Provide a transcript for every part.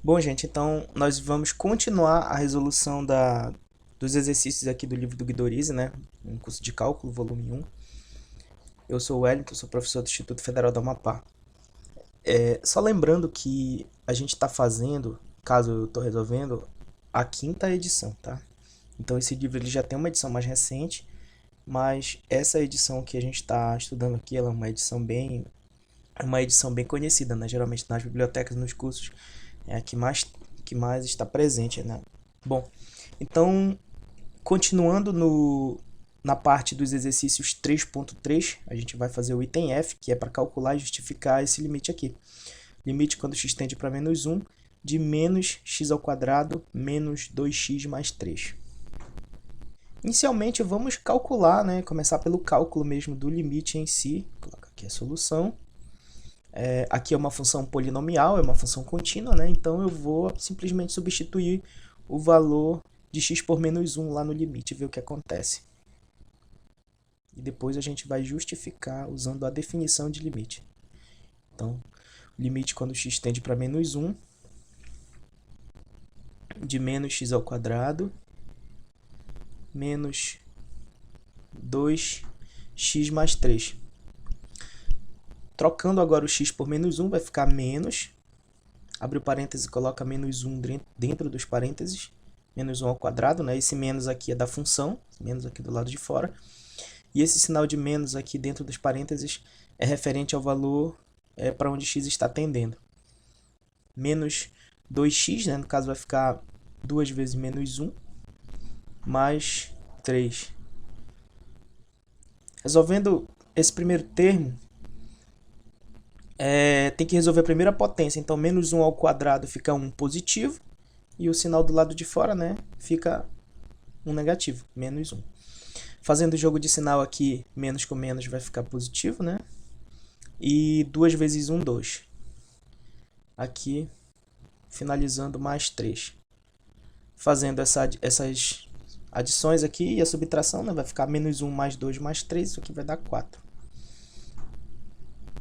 Bom, gente, então nós vamos continuar a resolução dos exercícios aqui do livro do Guidorize, né? Um curso de cálculo, volume 1. Eu sou o Wellington, sou professor do Instituto Federal do Amapá. Só lembrando que a gente está fazendo, caso eu estou resolvendo, a quinta edição, tá? Então esse livro ele já tem uma edição mais recente, mas essa edição que a gente está estudando aqui, ela é uma edição bem conhecida, né? Geralmente nas bibliotecas, nos cursos, é a que mais está presente, né? Bom, então, continuando na parte dos exercícios 3.3, a gente vai fazer o item F, que é para calcular e justificar esse limite aqui. Limite quando x tende para menos 1, de menos x ao quadrado menos 2x mais 3. Inicialmente, vamos calcular, né? Começar pelo cálculo mesmo do limite em si. Vou colocar aqui a solução. Aqui é uma função polinomial, é uma função contínua, né? Então eu vou simplesmente substituir o valor de x por menos 1 lá no limite e ver o que acontece. E depois a gente vai justificar usando a definição de limite. Então, limite quando x tende para menos 1, de menos x ao quadrado, menos 2x mais 3. Trocando agora o x por menos 1, vai ficar menos. Abre o parêntese e coloca menos 1 dentro dos parênteses. Menos 1 ao quadrado, né? Esse menos aqui é da função, menos aqui do lado de fora. E esse sinal de menos aqui dentro dos parênteses é referente ao valor para onde x está tendendo. Menos 2x, né? No caso vai ficar 2 vezes menos 1, mais 3. Resolvendo esse primeiro termo, tem que resolver a primeira potência. Então, menos 1 ao quadrado fica 1 positivo. E o sinal do lado de fora, né, fica 1 negativo, menos 1. Fazendo o jogo de sinal aqui, menos com menos vai ficar positivo, né? E 2 vezes 1, 2. Aqui, finalizando, mais 3. Fazendo essas adições aqui e a subtração, né, vai ficar menos 1 mais 2 mais 3, isso aqui vai dar 4.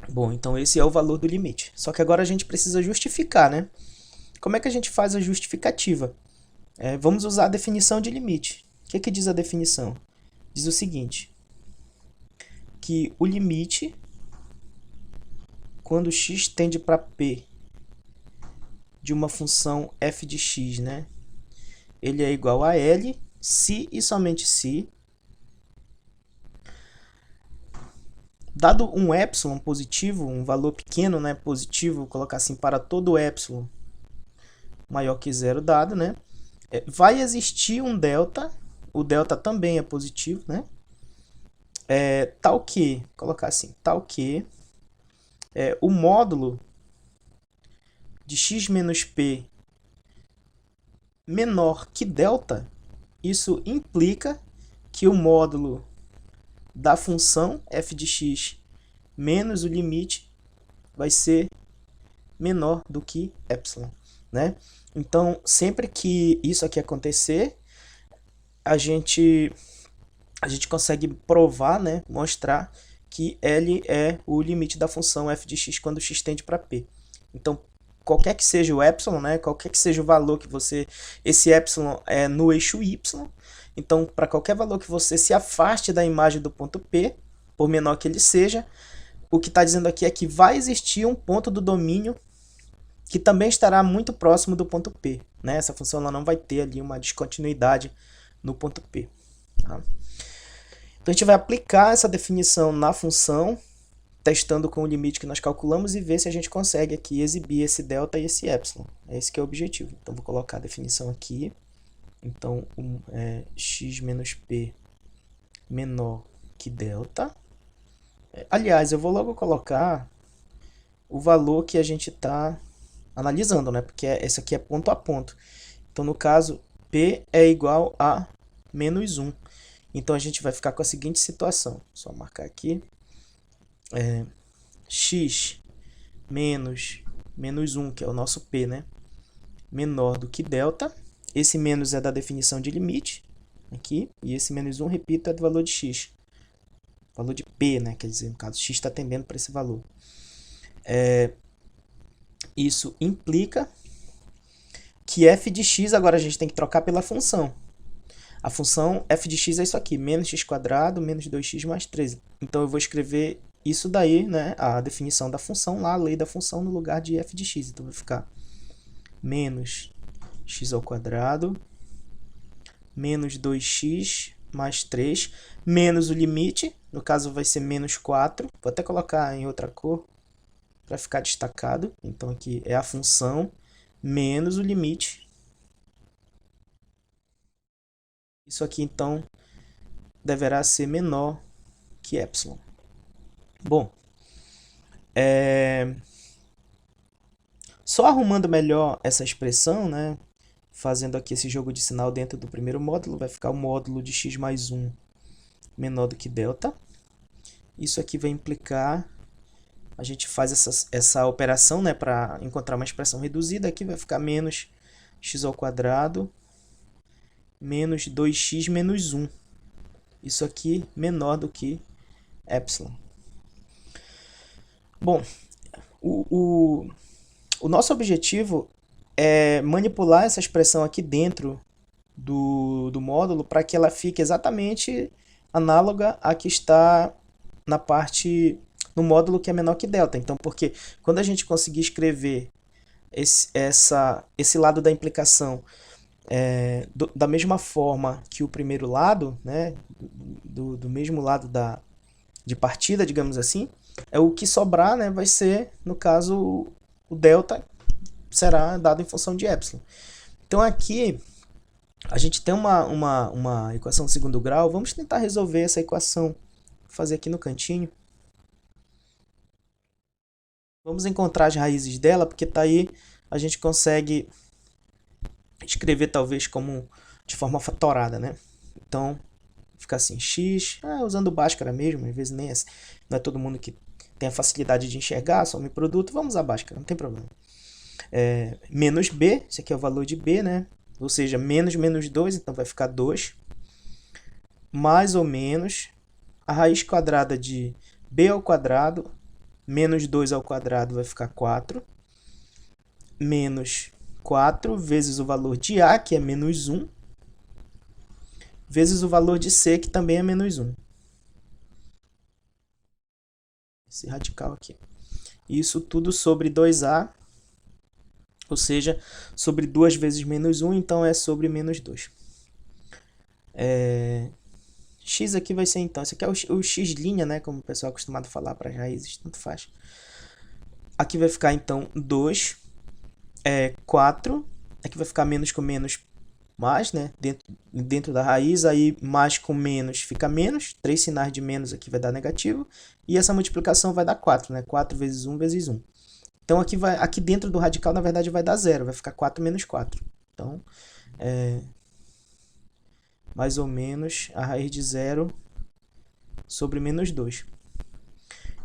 Bom, então esse é o valor do limite. Só que agora a gente precisa justificar, né? Como é que a gente faz a justificativa? Vamos usar a definição de limite. O que diz a definição? Diz o seguinte, que o limite, quando x tende para p de uma função f de x, né? Ele é igual a L se e somente se, dado um epsilon positivo, um valor pequeno, né, positivo, vou colocar assim, para todo epsilon maior que zero dado, né, vai existir um delta, o delta também é positivo, né, tal que, vou colocar assim, tal que o módulo de x menos p menor que delta, isso implica que o módulo da função f de x menos o limite vai ser menor do que epsilon, né? Então, sempre que isso aqui acontecer, a gente consegue provar, né, mostrar que L é o limite da função f de x quando x tende para p. Então, qualquer que seja o epsilon, né, qualquer que seja o valor que você... Esse epsilon é no eixo y. Então, para qualquer valor que você se afaste da imagem do ponto P, por menor que ele seja, o que está dizendo aqui é que vai existir um ponto do domínio que também estará muito próximo do ponto P, né? Essa função ela não vai ter ali uma descontinuidade no ponto P. Tá? Então, a gente vai aplicar essa definição na função, testando com o limite que nós calculamos e ver se a gente consegue aqui exibir esse delta e esse epsilon. Esse que é o objetivo. Então, vou colocar a definição aqui. Então, x menos p menor que delta. Aliás, eu vou logo colocar o valor que a gente está analisando, né? Porque esse aqui é ponto a ponto. Então, no caso, p é igual a menos 1. Então, a gente vai ficar com a seguinte situação. Só marcar aqui. X menos 1, que é o nosso p, né? Menor do que delta. Esse menos é da definição de limite, aqui. E esse menos 1, repito, é do valor de x. Valor de p, né? Quer dizer, no caso, x está tendendo para esse valor. Isso implica que f de x agora a gente tem que trocar pela função. A função f de x é isso aqui, menos x quadrado, menos 2x mais 13. Então eu vou escrever isso daí, né, a definição da função lá, a lei da função, no lugar de f de x. Então vai ficar menos x ao quadrado, menos 2x mais 3, menos o limite, no caso vai ser menos 4. Vou até colocar em outra cor para ficar destacado. Então aqui é a função menos o limite. Isso aqui então deverá ser menor que epsilon. Bom, só arrumando melhor essa expressão, né, fazendo aqui esse jogo de sinal dentro do primeiro módulo, vai ficar o módulo de x mais 1 menor do que delta. Isso aqui vai implicar, a gente faz essa operação, né, para encontrar uma expressão reduzida. Aqui vai ficar menos x ao quadrado menos 2x menos 1. Isso aqui menor do que epsilon. Bom, o nosso objetivo é manipular essa expressão aqui dentro do módulo para que ela fique exatamente análoga à que está na parte no módulo que é menor que delta. Então, porque quando a gente conseguir escrever esse lado da implicação da mesma forma que o primeiro lado, né, do mesmo lado de partida, digamos assim, o que sobrar, né, vai ser, no caso, o delta será dado em função de epsilon. Então aqui a gente tem uma equação de segundo grau. Vamos tentar resolver essa equação. Vou fazer aqui no cantinho. Vamos encontrar as raízes dela, porque tá aí a gente consegue escrever talvez como de forma fatorada, né? Então fica assim, x, usando Bhaskara mesmo, às vezes nem não é todo mundo que tem a facilidade de enxergar, só um produto, vamos usar Bhaskara, não tem problema. Menos b, esse aqui é o valor de b, né? Ou seja, menos 2, então vai ficar 2, mais ou menos a raiz quadrada de b ao quadrado, menos 2 ao quadrado vai ficar 4, menos 4 vezes o valor de a, que é menos 1, vezes o valor de c, que também é menos 1. Esse radical aqui. Isso tudo sobre 2a, ou seja, sobre 2 vezes menos 1, então é sobre menos 2. X aqui vai ser então, esse aqui é o x', né, como o pessoal é acostumado a falar para as raízes, tanto faz. Aqui vai ficar então 2, 4, aqui vai ficar menos com menos mais, né, dentro da raiz, aí mais com menos fica menos, 3 sinais de menos aqui vai dar negativo, e essa multiplicação vai dar 4, né, 4 vezes 1 vezes 1. Então aqui dentro do radical, na verdade, vai dar 0, vai ficar 4 menos 4. Então, mais ou menos a raiz de 0 sobre menos 2.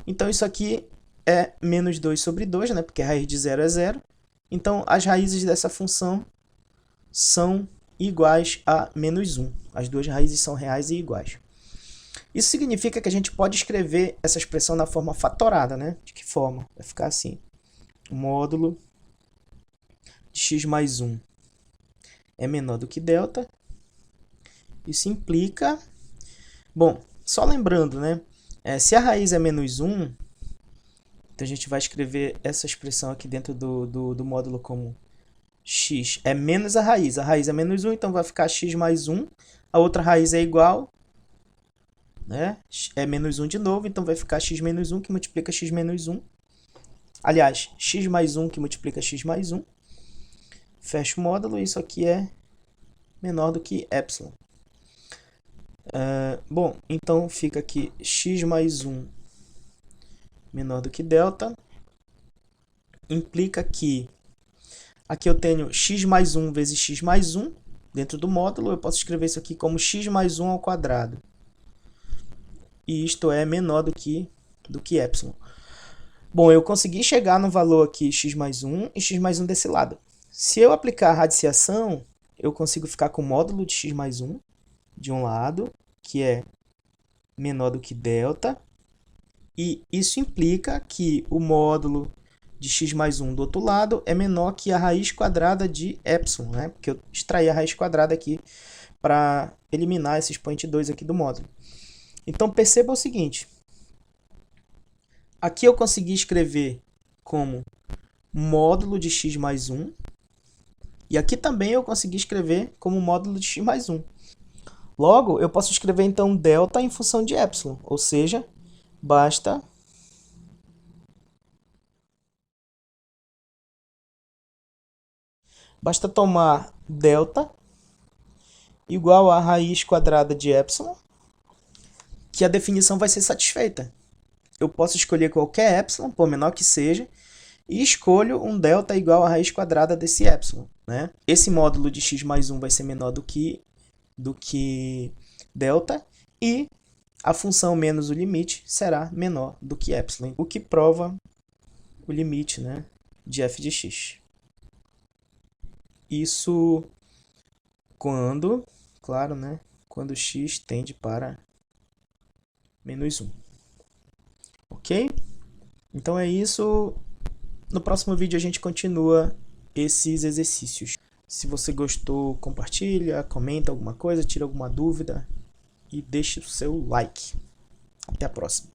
Então, isso aqui é menos 2 sobre 2, né? Porque a raiz de 0 é 0. Então, as raízes dessa função são iguais a menos 1. As duas raízes são reais e iguais. Isso significa que a gente pode escrever essa expressão na forma fatorada, né? De que forma? Vai ficar assim. O módulo de x mais 1 é menor do que delta. Isso implica... Bom, só lembrando, né? Se a raiz é menos 1, então a gente vai escrever essa expressão aqui dentro do módulo como x é menos a raiz. A raiz é menos 1, então vai ficar x mais 1. A outra raiz é igual, né? É menos 1 de novo, então vai ficar x menos 1 que multiplica x menos 1. Aliás, x mais 1 que multiplica x mais 1. Fecha o módulo, isso aqui é menor do que epsilon. Bom, então fica aqui x mais 1 menor do que delta. Implica que aqui eu tenho x mais 1 vezes x mais 1 dentro do módulo. Eu posso escrever isso aqui como x mais 1 ao quadrado. E isto é menor do que epsilon. Bom, eu consegui chegar no valor aqui x mais 1 e x mais 1 desse lado. Se eu aplicar a radiciação, eu consigo ficar com o módulo de x mais 1 de um lado, que é menor do que delta. E isso implica que o módulo de x mais 1 do outro lado é menor que a raiz quadrada de epsilon, né? Porque eu extraí a raiz quadrada aqui para eliminar esse expoente 2 aqui do módulo. Então, perceba o seguinte. Aqui eu consegui escrever como módulo de x mais 1. E aqui também eu consegui escrever como módulo de x mais 1. Logo, eu posso escrever então delta em função de epsilon. Ou seja, basta tomar delta igual a raiz quadrada de epsilon, que a definição vai ser satisfeita. Eu posso escolher qualquer epsilon, por menor que seja, e escolho um delta igual a raiz quadrada desse epsilon, né? Esse módulo de x mais 1 vai ser menor do que delta, e a função menos o limite será menor do que epsilon, o que prova o limite, né, de f de x. Isso quando, claro, né, quando x tende para menos 1. Ok? Então é isso. No próximo vídeo a gente continua esses exercícios. Se você gostou, compartilha, comenta alguma coisa, tira alguma dúvida e deixe o seu like. Até a próxima.